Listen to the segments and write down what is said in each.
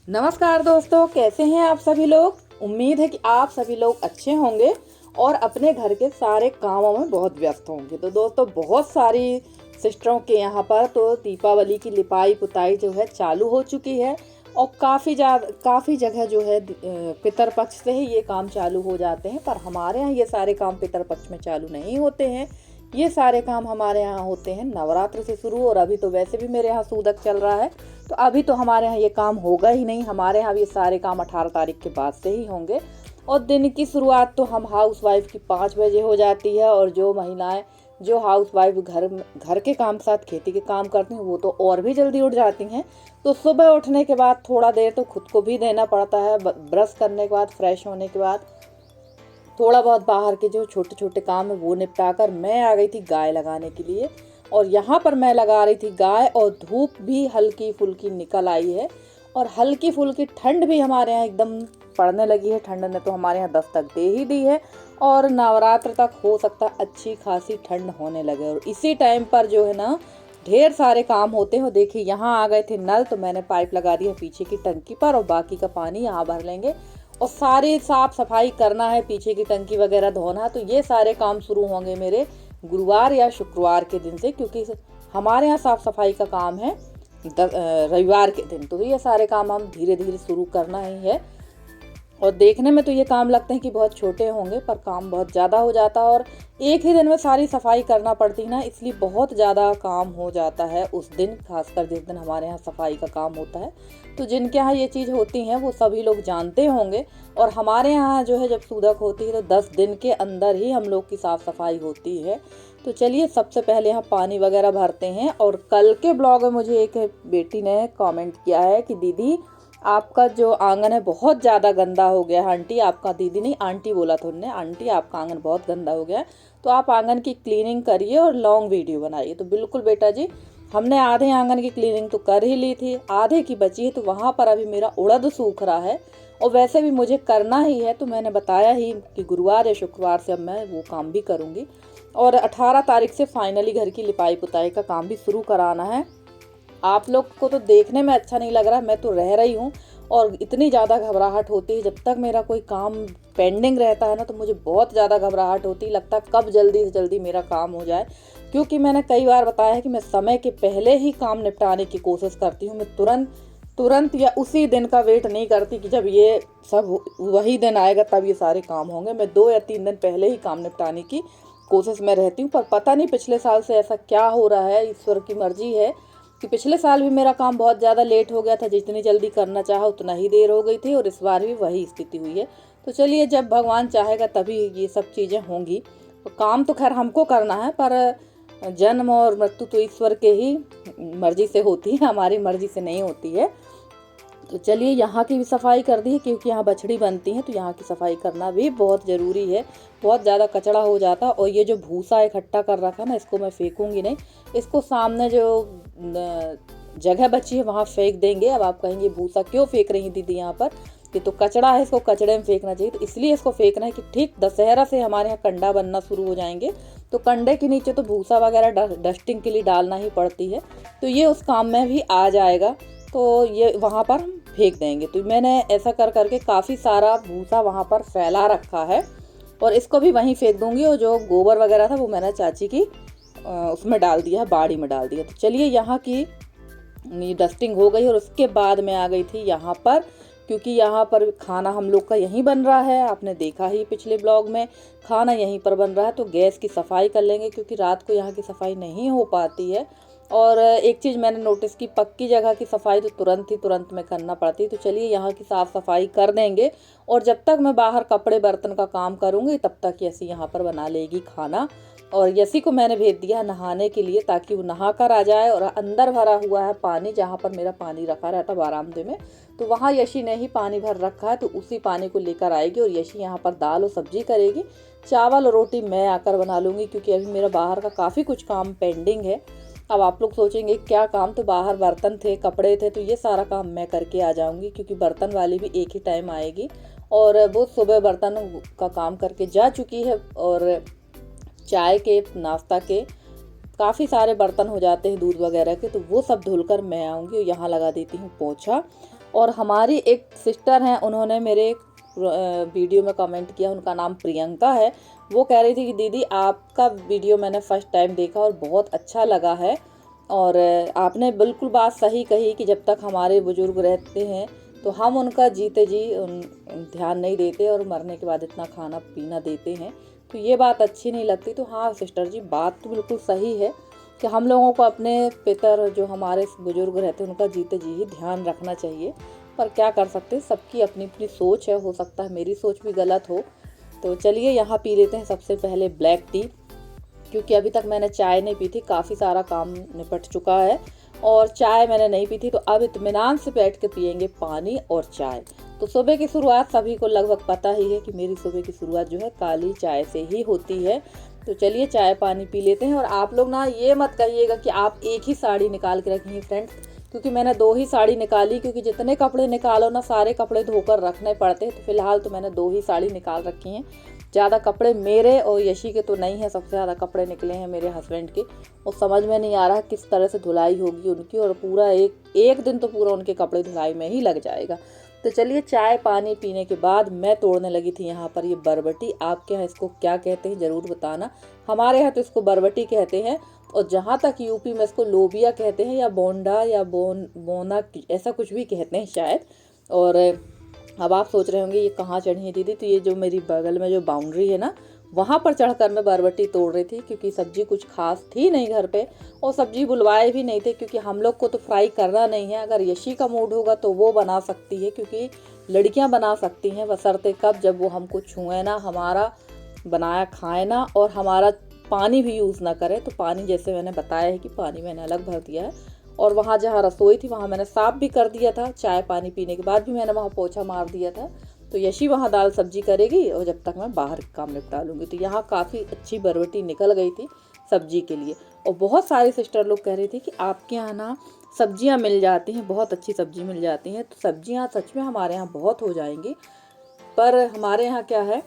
नमस्कार दोस्तों, कैसे हैं आप सभी लोग। उम्मीद है कि आप सभी लोग अच्छे होंगे और अपने घर के सारे कामों में बहुत व्यस्त होंगे। तो दोस्तों, बहुत सारी सिस्टरों के यहाँ पर तो दीपावली की लिपाई पुताई जो है चालू हो चुकी है और काफ़ी जगह जो है पितरपक्ष से ही ये काम चालू हो जाते हैं। पर हमारे यहाँ ये सारे काम पितरपक्ष में चालू नहीं होते हैं। ये सारे काम हमारे यहाँ होते हैं नवरात्र से शुरू। और अभी तो वैसे भी मेरे यहाँ सूदक चल रहा है, तो अभी तो हमारे यहाँ ये काम होगा ही नहीं। हमारे यहाँ ये सारे काम 18 तारीख के बाद से ही होंगे। और दिन की शुरुआत तो हम हाउस वाइफ की 5 बजे हो जाती है। और जो महिलाएं जो हाउस वाइफ घर के काम साथ खेती के काम करती हैं वो तो और भी जल्दी उठ जाती हैं। तो सुबह उठने के बाद थोड़ा देर तो खुद को भी देना पड़ता है। ब्रश करने के बाद, फ्रेश होने के बाद थोड़ा बहुत बाहर के जो छोटे छोटे काम है वो निपटा कर मैं आ गई थी गाय लगाने के लिए। और यहाँ पर मैं लगा रही थी गाय, और धूप भी हल्की फुल्की निकल आई है और हल्की फुल्की ठंड भी हमारे यहाँ एकदम पड़ने लगी है। ठंड ने तो हमारे यहाँ दस्तक दे ही दी है और नवरात्र तक हो सकता अच्छी खासी ठंड होने लगे। और इसी टाइम पर जो है ना ढेर सारे काम होते हैं। देखिए, यहाँ आ गए थे नल, तो मैंने पाइप लगा दी है पीछे की टंकी पर और बाकी का पानी यहाँ भर लेंगे। और सारी साफ सफाई करना है, पीछे की टंकी वगैरह धोना है। तो ये सारे काम शुरू होंगे मेरे गुरुवार या शुक्रवार के दिन से, क्योंकि हमारे यहाँ साफ सफाई का काम है रविवार के दिन। तो ये सारे काम हम धीरे धीरे शुरू करना ही है। और देखने में तो ये काम लगते हैं कि बहुत छोटे होंगे, पर काम बहुत ज़्यादा हो जाता है। और एक ही दिन में सारी सफाई करना पड़ती है ना, इसलिए बहुत ज़्यादा काम हो जाता है उस दिन, खासकर जिस दिन हमारे यहाँ सफाई का काम होता है। तो जिनके यहाँ ये चीज़ होती हैं वो सभी लोग जानते होंगे। और हमारे यहाँ जो है जब सूदक होती है तो 10 दिन के अंदर ही हम लोग की साफ़ सफाई होती है। तो चलिए, सबसे पहले यहाँ पानी वगैरह भरते हैं। और कल के ब्लॉग में मुझे एक बेटी ने कॉमेंट किया है कि दीदी आपका जो आंगन है बहुत ज़्यादा गंदा हो गया है। आंटी, आपका दीदी नहीं आंटी बोला था उन्होंने, आंटी आपका आंगन बहुत गंदा हो गया है, तो आप आंगन की क्लीनिंग करिए और लॉन्ग वीडियो बनाइए। तो बिल्कुल बेटा जी, हमने आधे आंगन की क्लीनिंग तो कर ही ली थी, आधे की बची है। तो वहाँ पर अभी मेरा उड़द सूख रहा है और वैसे भी मुझे करना ही है। तो मैंने बताया ही कि गुरुवार या शुक्रवार से अब मैं वो काम भी करूँगी। और 18 तारीख से फाइनली घर की लिपाई पुताई का काम भी शुरू कराना है। आप लोग को तो देखने में अच्छा नहीं लग रहा, मैं तो रह रही हूँ और इतनी ज़्यादा घबराहट होती है। जब तक मेरा कोई काम पेंडिंग रहता है ना तो मुझे बहुत ज़्यादा घबराहट होती है, लगता है कब जल्दी से जल्दी मेरा काम हो जाए। क्योंकि मैंने कई बार बताया है कि मैं समय के पहले ही काम निपटाने की कोशिश करती हूँ। मैं तुरंत या उसी दिन का वेट नहीं करती कि जब ये सब वही दिन आएगा तब ये सारे काम होंगे। मैं 2 या 3 दिन पहले ही काम निपटाने की कोशिश में रहती हूँ। पर पता नहीं पिछले साल से ऐसा क्या हो रहा है, ईश्वर की मर्जी है कि पिछले साल भी मेरा काम बहुत ज़्यादा लेट हो गया था। जितनी जल्दी करना चाहा उतना ही देर हो गई थी और इस बार भी वही स्थिति हुई है। तो चलिए, जब भगवान चाहेगा तभी ये सब चीज़ें होंगी। तो काम तो खैर हमको करना है, पर जन्म और मृत्यु तो ईश्वर के ही मर्जी से होती है, हमारी मर्जी से नहीं होती है। तो चलिए, यहाँ की भी सफाई कर दी है, क्योंकि यहाँ बछड़ी बनती है तो यहाँ की सफाई करना भी बहुत ज़रूरी है। बहुत ज़्यादा कचरा हो जाता है। और ये जो भूसा इकट्ठा कर रखा है ना, इसको मैं फेंकूंगी नहीं, इसको सामने जो जगह बची है वहाँ फेंक देंगे। अब आप कहेंगे भूसा क्यों फेंक रही दीदी यहाँ पर, ये तो कचरा है, इसको कचड़े में फेंकना चाहिए। तो इसलिए इसको फेंकना है कि ठीक दशहरा से हमारे यहाँ कंडा बनना शुरू हो जाएंगे, तो कंडे के नीचे तो भूसा वगैरह डस्टिंग के लिए डालना ही पड़ती है। तो ये उस काम में भी आ जाएगा, तो ये वहाँ पर हम फेंक देंगे। तो मैंने ऐसा कर करके काफ़ी सारा भूसा वहाँ पर फैला रखा है और इसको भी वहीं फेंक दूंगी। और जो गोबर वगैरह था वो मैंने चाची की उसमें डाल दिया है, बाड़ी में डाल दिया। तो चलिए, यहाँ की डस्टिंग हो गई और उसके बाद मैं आ गई थी यहाँ पर, क्योंकि यहाँ पर खाना हम लोग का यहीं बन रहा है। आपने देखा ही पिछले ब्लॉग में, खाना यहीं पर बन रहा है। तो गैस की सफाई कर लेंगे, क्योंकि रात को यहाँ की सफाई नहीं हो पाती है। और एक चीज़ मैंने नोटिस की, पक्की जगह की सफाई तो तुरंत में करना पड़ती है। तो चलिए, यहाँ की साफ़ सफाई कर देंगे। और जब तक मैं बाहर कपड़े बर्तन का काम करूँगी तब तक यसी यहाँ पर बना लेगी खाना। और यसी को मैंने भेज दिया नहाने के लिए, ताकि वो नहा कर आ जाए। और अंदर भरा हुआ है पानी, जहाँ पर मेरा पानी रखा रहता बरामदे में, तो वहाँ यशी ने ही पानी भर रखा है। तो उसी पानी को लेकर आएगी और यशी यहाँ पर दाल और सब्जी करेगी। चावल और रोटी मैं आकर बना लूँगी, क्योंकि अभी मेरा बाहर का काफ़ी कुछ काम पेंडिंग है। अब आप लोग सोचेंगे क्या काम, तो बाहर बर्तन थे, कपड़े थे, तो ये सारा काम मैं करके आ जाऊंगी, क्योंकि बर्तन वाली भी एक ही टाइम आएगी। और वो सुबह बर्तन का काम करके जा चुकी है। और चाय के नाश्ता के काफ़ी सारे बर्तन हो जाते हैं दूध वगैरह के, तो वो सब धुलकर मैं आऊँगी और यहाँ लगा देती हूँ पोछा। और हमारी एक सिस्टर हैं, उन्होंने मेरे वीडियो में कमेंट किया, उनका नाम प्रियंका है। वो कह रही थी कि दीदी आपका वीडियो मैंने फर्स्ट टाइम देखा और बहुत अच्छा लगा है, और आपने बिल्कुल बात सही कही कि जब तक हमारे बुजुर्ग रहते हैं तो हम उनका जीते जी ध्यान नहीं देते और मरने के बाद इतना खाना पीना देते हैं, तो ये बात अच्छी नहीं लगती। तो हाँ सिस्टर जी, बात तो बिल्कुल सही है कि हम लोगों को अपने पितर जो हमारे बुजुर्ग रहते हैं उनका जीते जी ही ध्यान रखना चाहिए, पर क्या कर सकते हैं, सबकी अपनी अपनी सोच है, हो सकता है मेरी सोच भी गलत हो। तो चलिए यहाँ पी लेते हैं सबसे पहले ब्लैक टी, क्योंकि अभी तक मैंने चाय नहीं पी थी, काफ़ी सारा काम निपट चुका है और चाय मैंने नहीं पी थी। तो अब इत्मीनान से बैठ के पियेंगे पानी और चाय। तो सुबह की शुरुआत सभी को लगभग पता ही है कि मेरी सुबह की शुरुआत जो है काली चाय से ही होती है। तो चलिए चाय पानी पी लेते हैं। और आप लोग ना ये मत कहिएगा कि आप एक ही साड़ी निकाल के रखी हैं फ्रेंड्स, क्योंकि मैंने 2 ही साड़ी निकाली, क्योंकि जितने कपड़े निकालो ना सारे कपड़े धोकर रखने पड़ते हैं। तो फिलहाल तो मैंने 2 ही साड़ी निकाल रखी हैं। ज़्यादा कपड़े मेरे और यशी के तो नहीं है, सबसे ज़्यादा कपड़े निकले हैं मेरे हस्बैंड के, और समझ में नहीं आ रहा किस तरह से धुलाई होगी उनकी, और पूरा एक दिन तो पूरा उनके कपड़े धुलाई में ही लग जाएगा। तो चलिए चाय पानी पीने के बाद मैं तोड़ने लगी थी यहाँ पर ये बरबटी। आपके यहाँ इसको क्या कहते हैं ज़रूर बताना। हमारे यहाँ तो इसको बरबटी कहते हैं, और जहाँ तक यूपी में इसको लोबिया कहते हैं, या बोंडा या बोना ऐसा कुछ भी कहते हैं शायद। और अब आप सोच रहे होंगे ये कहाँ चढ़ी है दीदी, तो ये जो मेरी बगल में जो बाउंड्री है ना, वहाँ पर चढ़कर मैं बरबटी तोड़ रही थी, क्योंकि सब्जी कुछ खास थी नहीं घर पे, और सब्जी बुलवाए भी नहीं थे, क्योंकि हम लोग को तो फ्राई करना नहीं है। अगर यशी का मूड होगा तो वो बना सकती है, क्योंकि लड़कियां बना सकती हैं, बशर्ते कब जब वो हमको छुए ना, हमारा बनाया खाए ना, और हमारा पानी भी यूज़ ना करे। तो पानी जैसे मैंने बताया है कि पानी मैंने अलग भर दिया है, और वहाँ जहाँ रसोई थी वहाँ मैंने साफ़ भी कर दिया था। चाय पानी पीने के बाद भी मैंने वहाँ पोछा मार दिया था। तो यशी वहाँ दाल सब्जी करेगी और जब तक मैं बाहर काम निपटा लूँगी। तो यहाँ काफ़ी अच्छी बरबटी निकल गई थी सब्जी के लिए। और बहुत सारी सिस्टर लोग कह रही थी कि आपके यहाँ ना सब्जियाँ मिल जाती हैं, बहुत अच्छी सब्जी मिल जाती हैं। तो सब्जियाँ सच में हमारे यहाँ बहुत हो जाएंगी, पर हमारे यहाँ क्या है,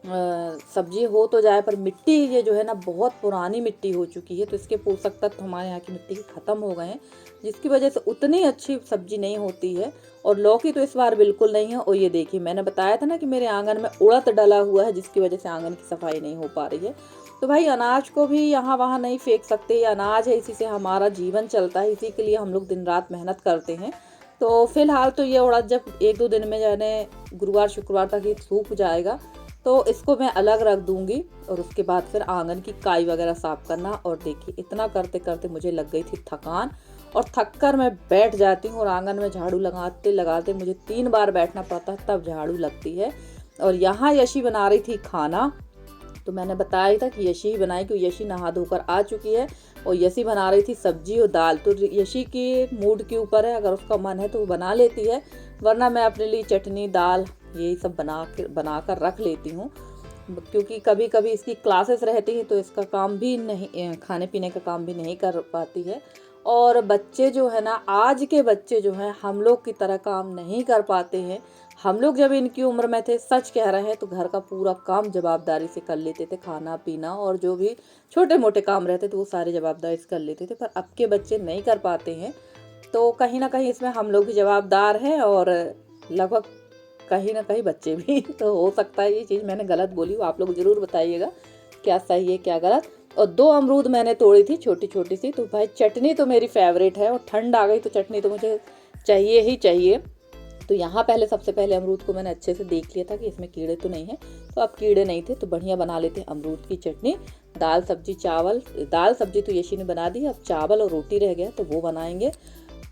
सब्जी हो तो जाए, पर मिट्टी ये जो है ना बहुत पुरानी मिट्टी हो चुकी है, तो इसके पोषक तत्व हमारे यहाँ की मिट्टी के ख़त्म हो गए हैं, जिसकी वजह से उतनी अच्छी सब्जी नहीं होती है। और लौकी तो इस बार बिल्कुल नहीं है। और ये देखिए मैंने बताया था ना कि मेरे आंगन में उड़द डला हुआ है, जिसकी वजह से आंगन की सफाई नहीं हो पा रही है। तो भाई अनाज को भी यहाँ वहाँ नहीं फेंक सकते, ये अनाज है, इसी से हमारा जीवन चलता है, इसी के लिए हम लोग दिन रात मेहनत करते हैं। तो फिलहाल तो ये उड़द जब 1-2 दिन में जाने गुरुवार शुक्रवार तक ये सूख जाएगा, तो इसको मैं अलग रख दूंगी, और उसके बाद फिर आंगन की काई वगैरह साफ करना। और देखिए इतना करते करते मुझे लग गई थी थकान, और थक कर मैं बैठ जाती हूँ, और आंगन में झाड़ू लगाते लगाते मुझे 3 बार बैठना पड़ता है तब झाड़ू लगती है। और यहाँ यशी बना रही थी खाना, तो मैंने बताया था कि यशी ही बनाई, क्योंकि यशी नहा धोकर आ चुकी है, और यशी बना रही थी सब्जी और दाल। तो यशी के मूड के ऊपर है, अगर उसका मन है तो वो बना लेती है, वरना मैं अपने लिए चटनी दाल यही सब बना कर रख लेती हूँ, क्योंकि कभी कभी इसकी क्लासेस रहती हैं तो इसका काम भी नहीं, खाने पीने का काम भी नहीं कर पाती है। और बच्चे जो है ना, आज के बच्चे जो हैं हम लोग की तरह काम नहीं कर पाते हैं। हम लोग जब इनकी उम्र में थे, सच कह रहे हैं, तो घर का पूरा काम जवाबदारी से कर लेते थे, खाना पीना और जो भी छोटे मोटे काम रहते थे वो सारे जवाबदारी से कर लेते थे, पर अब के बच्चे नहीं कर पाते हैं। तो कहीं ना कहीं इसमें हम लोग भी जवाबदार हैं, और लगभग कहीं ना कहीं बच्चे भी। तो हो सकता है ये चीज़ मैंने गलत बोली हो, आप लोग ज़रूर बताइएगा क्या सही है क्या गलत। और 2 अमरूद मैंने तोड़ी थी छोटी छोटी सी। तो भाई चटनी तो मेरी फेवरेट है, और ठंड आ गई तो चटनी तो मुझे चाहिए ही चाहिए। तो यहाँ पहले सबसे पहले अमरूद को मैंने अच्छे से देख लिया था कि इसमें कीड़े तो नहीं है, तो अब कीड़े नहीं थे, तो बढ़िया बना लेते हैं अमरूद की चटनी। दाल सब्जी चावल, दाल सब्जी तो यशी ने बना दी, अब चावल और रोटी रह गया तो वो बनाएंगे।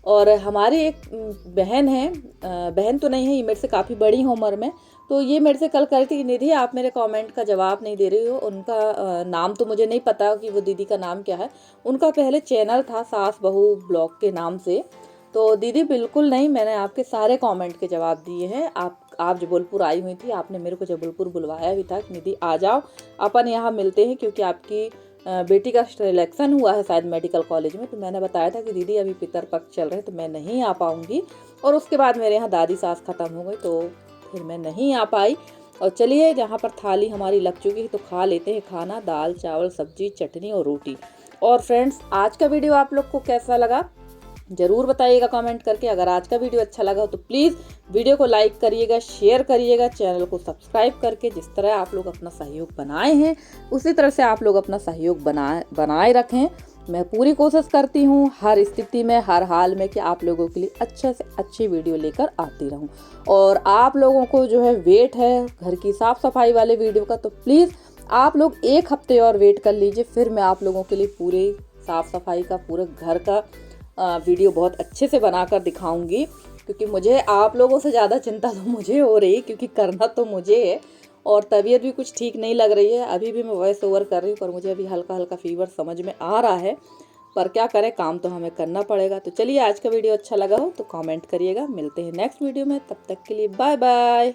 और हमारी एक बहन है, बहन तो नहीं है, ये मेरे से काफ़ी बड़ी है उम्र में, तो ये मेरे से कल कह रही थी कि निधि आप मेरे कमेंट का जवाब नहीं दे रही हो। उनका नाम तो मुझे नहीं पता कि वो दीदी का नाम क्या है। उनका पहले चैनल था सास बहू ब्लॉग के नाम से। तो दीदी बिल्कुल नहीं, मैंने आपके सारे कमेंट के जवाब दिए हैं। आप जबलपुर आई हुई थी, आपने मेरे को जबलपुर बुलवाया भी था कि निधि आ जाओ अपन यहाँ मिलते हैं, क्योंकि आपकी बेटी का सिलेक्शन हुआ है शायद मेडिकल कॉलेज में। तो मैंने बताया था कि दीदी अभी पितर पक्ष चल रहे हैं तो मैं नहीं आ पाऊँगी, और उसके बाद मेरे यहाँ दादी सास ख़त्म हो गई तो फिर मैं नहीं आ पाई। और चलिए जहाँ पर थाली हमारी लग चुकी है तो खा लेते हैं खाना, दाल चावल सब्जी चटनी और रोटी। और फ्रेंड्स आज का वीडियो आप लोग को कैसा लगा ज़रूर बताइएगा कमेंट करके। अगर आज का वीडियो अच्छा लगा हो तो प्लीज़ वीडियो को लाइक करिएगा, शेयर करिएगा, चैनल को सब्सक्राइब करके। जिस तरह आप लोग अपना सहयोग बनाए हैं उसी तरह से आप लोग अपना सहयोग बनाए रखें। मैं पूरी कोशिश करती हूँ हर स्थिति में, हर हाल में, कि आप लोगों के लिए अच्छे से अच्छी वीडियो लेकर आती रहूँ। और आप लोगों को जो है वेट है घर की साफ़ सफाई वाले वीडियो का, तो प्लीज़ आप लोग 1 हफ्ते और वेट कर लीजिए, फिर मैं आप लोगों के लिए पूरे साफ़ सफाई का, पूरे घर का वीडियो बहुत अच्छे से बनाकर दिखाऊंगी। क्योंकि मुझे आप लोगों से ज़्यादा चिंता तो मुझे हो रही, क्योंकि करना तो मुझे है और तबीयत भी कुछ ठीक नहीं लग रही है। अभी भी मैं वॉइस ओवर कर रही हूँ, पर मुझे अभी हल्का हल्का फीवर समझ में आ रहा है, पर क्या करें, काम तो हमें करना पड़ेगा। तो चलिए, आज का वीडियो अच्छा लगा हो तो कमेंट करिएगा। मिलते हैं नेक्स्ट वीडियो में, तब तक के लिए बाय बाय।